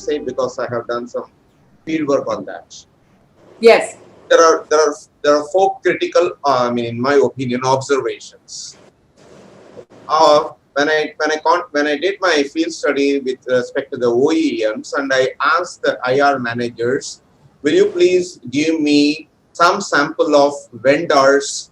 say because I have done some field work on that. Yes. There are four critical, in my opinion, observations. When I did my field study with respect to the OEMs, and I asked the IR managers, will you please give me some sample of vendors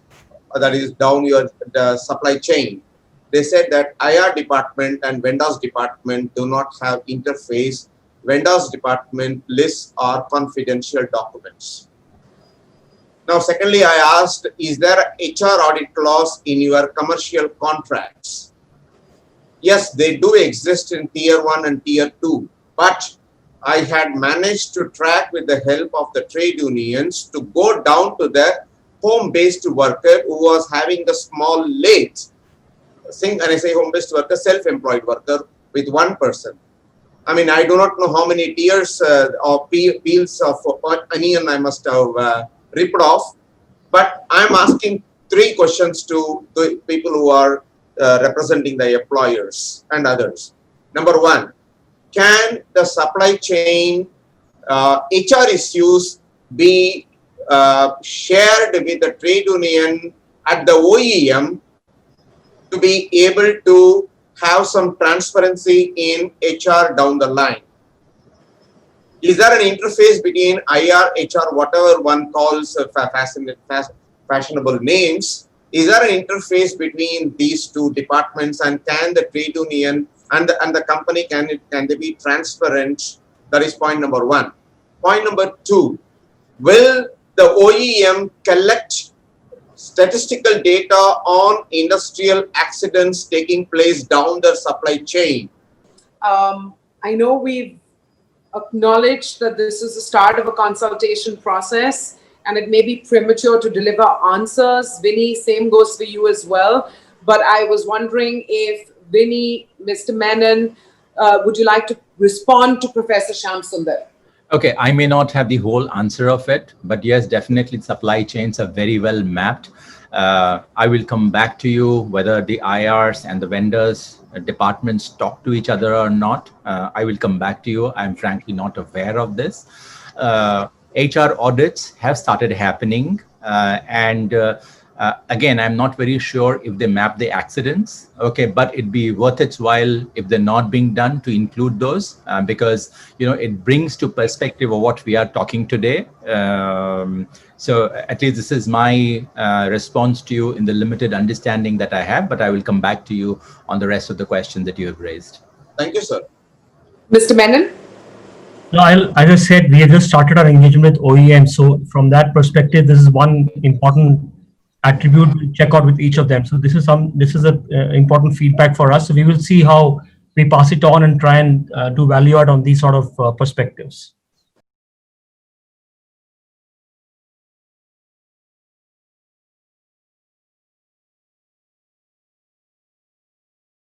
that is down the supply chain? They said that IR department and vendors department do not have interface. Vendors department lists are confidential documents. Now, secondly, I asked, is there an HR audit clause in your commercial contracts? Yes, they do exist in tier 1 and tier 2, but I had managed to track with the help of the trade unions to go down to the home-based worker who was having the small lathe. When I say home-based worker, self-employed worker with one person. I mean, I do not know how many tiers or peels of onion I must have ripped off, but I'm asking 3 questions to the people who are representing the employers and others. Number 1, can the supply chain HR issues be shared with the trade union at the OEM to be able to have some transparency in HR down the line? Is there an interface between IR, HR, whatever one calls fashionable names? Is there an interface between these 2 departments, and can the trade union and the company, can they be transparent? That is point number 1. Point number 2, will the OEM collect statistical data on industrial accidents taking place down the supply chain? I know we've acknowledged that this is the start of a consultation process, and it may be premature to deliver answers. Vinny, same goes for you as well. But I was wondering if Vinny, Mr. Menon, would you like to respond to Professor Shyamsundar? Okay, I may not have the whole answer of it, but yes, definitely supply chains are very well mapped. I will come back to you whether the IRs and the vendors departments talk to each other or not. I will come back to you. I'm frankly not aware of this. HR audits have started happening, and again, I'm not very sure if they map the accidents. Okay, but it'd be worth its while if they're not being done to include those, because it brings to perspective of what we are talking today. So at least this is my response to you in the limited understanding that I have, but I will come back to you on the rest of the questions that you have raised. Thank you, sir. Mr. Menon? No, as I said, we have just started our engagement with OEM. So from that perspective, this is one important attribute we check out with each of them. So this is a important feedback for us. So we will see how we pass it on and try and do value add on these sort of perspectives.